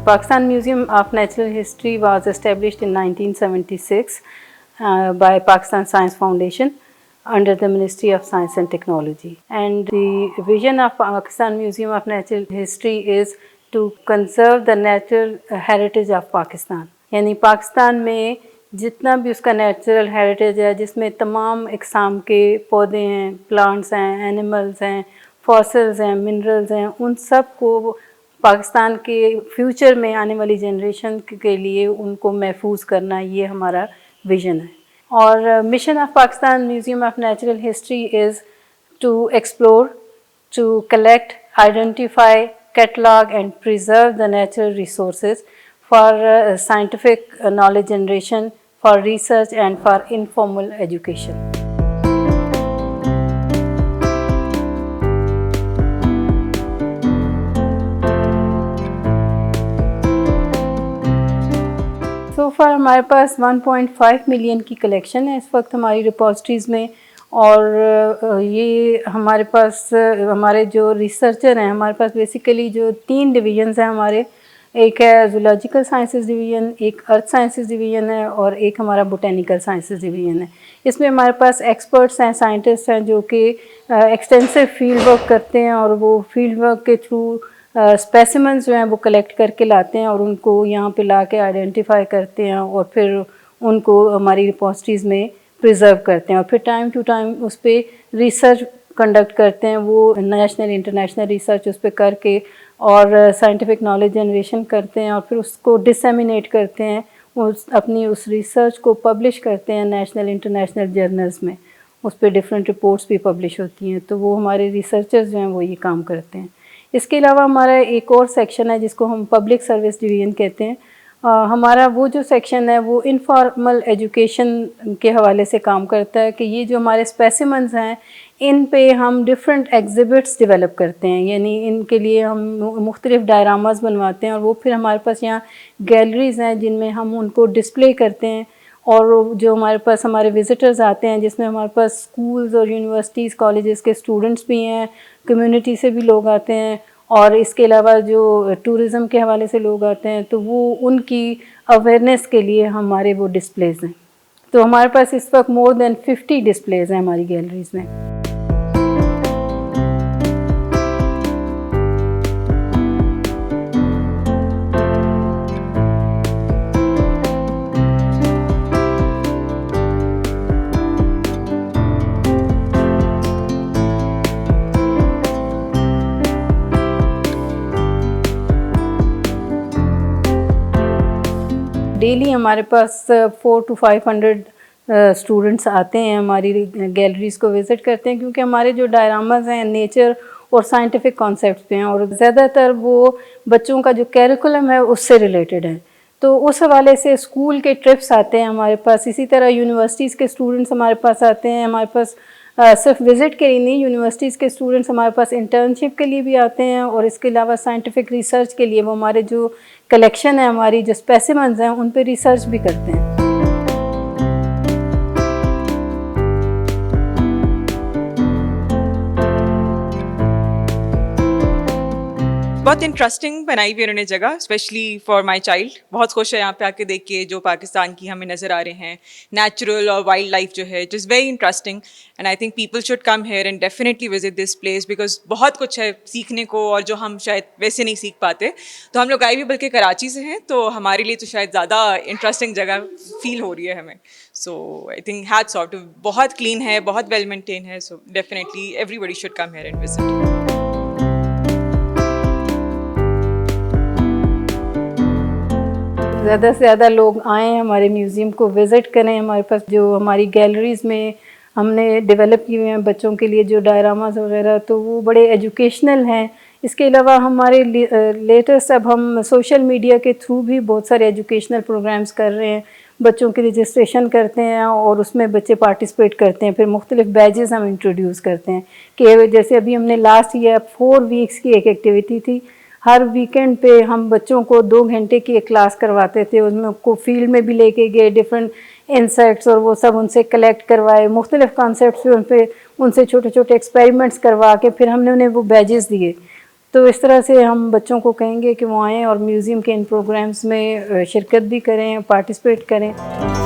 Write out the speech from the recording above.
Pakistan Museum of Natural History was established in 1976 by Pakistan Science Foundation under the Ministry of Science and Technology. And the vision of Pakistan Museum of Natural History is to conserve the natural heritage of Pakistan. यानी पाकिस्तान में जितना भी उसका natural heritage है, जिसमें तमाम इकसाम के पौधे हैं, प्लांट्स हैं, एनिमल्स हैं, फॉसिल्स हैं, मिनरल्स हैं, उन सब को पाकिस्तान के फ्यूचर में आने वाली जनरेशन के लिए उनको महफूज करना, ये हमारा विज़न है. और mission of Pakistan museum of natural history is to explore, to collect, identify, catalog and preserve the natural resources for scientific knowledge generation, for research and for informal education. So far हमारे पास 1.5 million की collection है इस वक्त हमारी रिपोजिटरीज़ में. और ये हमारे पास हमारे जो रिसर्चर हैं, हमारे पास बेसिकली जो 3 डिवीजन्स हैं हमारे. एक है ज़ूलॉजिकल साइंसेस डिवीज़न, एक अर्थ साइंसेस डिवीज़न है और एक हमारा बोटेनिकल साइंसेस डिवीज़न है. इसमें हमारे पास एक्सपर्ट्स हैं, साइंटिस्ट हैं जो कि एक्सटेंसिव फील्ड वर्क करते हैं और वो फील्ड वर्क के थ्रू स्पेसिमेंस जो हैं वो कलेक्ट करके लाते हैं और उनको यहाँ पे ला के आइडेंटिफाई करते हैं और फिर उनको हमारी रिपोजिटरीज़ में प्रिजर्व करते हैं और फिर टाइम टू टाइम उस पर रिसर्च कंडक्ट करते हैं. वो नेशनल इंटरनेशनल रिसर्च उस पर करके और साइंटिफिक नॉलेज जनरेशन करते हैं और फिर उसको डिसेमिनेट करते हैं, अपनी उस रिसर्च को पब्लिश करते हैं नेशनल इंटरनेशनल जर्नल्स में. उस पर डिफरेंट रिपोर्ट्स भी पब्लिश होती हैं. तो वो हमारे रिसर्चर्स जो हैं वो ये काम करते हैं. इसके अलावा हमारा एक और सेक्शन है जिसको हम पब्लिक सर्विस डिवीज़न कहते हैं. हमारा वो जो सेक्शन है वो इनफॉर्मल एजुकेशन के हवाले से काम करता है कि ये जो हमारे स्पेसिमेंस हैं इन पे हम डिफरेंट एग्जिबिट्स डेवलप करते हैं. यानी इनके लिए हम मुख्तलिफ डायरामास बनवाते हैं और वो फिर हमारे पास यहाँ गैलरीज़ हैं जिनमें हम उनको डिस्प्ले करते हैं. और जो हमारे पास हमारे विज़िटर्स आते हैं जिसमें हमारे पास स्कूल्स और यूनिवर्सिटीज़ कॉलेजेस के स्टूडेंट्स भी हैं, कम्युनिटी से भी लोग आते हैं और इसके अलावा जो टूरिज़म के हवाले से लोग आते हैं तो वो उनकी अवेयरनेस के लिए हमारे वो डिस्प्लेज़ हैं. तो हमारे पास इस वक्त मोर देन 50 डिस्प्लेज़ हैं हमारी गैलरीज़ में. डेली हमारे पास 400 to 500 स्टूडेंट्स आते हैं, हमारी गैलरीज़ को विज़िट करते हैं क्योंकि हमारे जो डायरामास हैं नेचर और साइंटिफिक कॉन्सेप्ट्स पे हैं और ज़्यादातर वो बच्चों का जो कैरिकुलम है उससे रिलेटेड है. तो उस हवाले से स्कूल के ट्रिप्स आते हैं हमारे पास. इसी तरह यूनिवर्सिटीज़ के स्टूडेंट्स हमारे पास आते हैं. हमारे पास सिर्फ विज़िट के लिए नहीं, यूनिवर्सिटीज़ के स्टूडेंट्स हमारे पास इंटर्नशिप के लिए भी आते हैं और इसके अलावा साइंटिफिक रिसर्च के लिए वो हमारे जो कलेक्शन है, हमारी जो स्पेसिमेंस हैं उन पे रिसर्च भी करते हैं. बहुत इंटरेस्टिंग बनाई हुई उन्होंने जगह, स्पेशली फॉर माय चाइल्ड. बहुत खुश है यहाँ पे आके देख के जो पाकिस्तान की हमें नज़र आ रहे हैं नेचुरल और वाइल्ड लाइफ जो है, it is very interesting and I think people should come here and definitely visit this place because बहुत कुछ है सीखने को और जो हम शायद वैसे नहीं सीख पाते. तो हम लोग आए भी बल्कि कराची से हैं तो हमारे लिए तो शायद ज़्यादा इंटरेस्टिंग जगह फील हो रही है हमें. सो आई थिंक हैट्स ऑफ. बहुत क्लीन है, बहुत वेल मेंटेन है. So definitely everybody should come here and visit. ज़्यादा से ज़्यादा लोग आएँ, हमारे म्यूज़ियम को विज़िट करें. हमारे पास जो हमारी गैलरीज़ में हमने डेवलप किए हुए हैं बच्चों के लिए जो डायरामास वगैरह, तो वो बड़े एजुकेशनल हैं. इसके अलावा हमारे लेटेस्ट अब हम सोशल मीडिया के थ्रू भी बहुत सारे एजुकेशनल प्रोग्राम्स कर रहे हैं. बच्चों की रजिस्ट्रेशन करते हैं और उसमें बच्चे पार्टिसिपेट करते हैं. फिर मुख्तलिफ बैचेस हम इंट्रोड्यूस करते हैं कि जैसे अभी हमने लास्ट ईयर 4 वीक्स की एक एक्टिविटी थी. हर वीकेंड पे हम बच्चों को 2 घंटे की एक क्लास करवाते थे. उसमें को फील्ड में भी लेके गए, डिफरेंट इंसेक्ट्स और वो सब उनसे कलेक्ट करवाए, मुख्तलिफ कॉन्सेप्ट्स पे उनसे छोटे छोटे एक्सपेरिमेंट्स करवा के फिर हमने उन्हें वो बैजेस दिए. तो इस तरह से हम बच्चों को कहेंगे कि वो आएँ और म्यूज़ियम के इन प्रोग्राम्स में शिरकत भी करें, पार्टिसिपेट करें।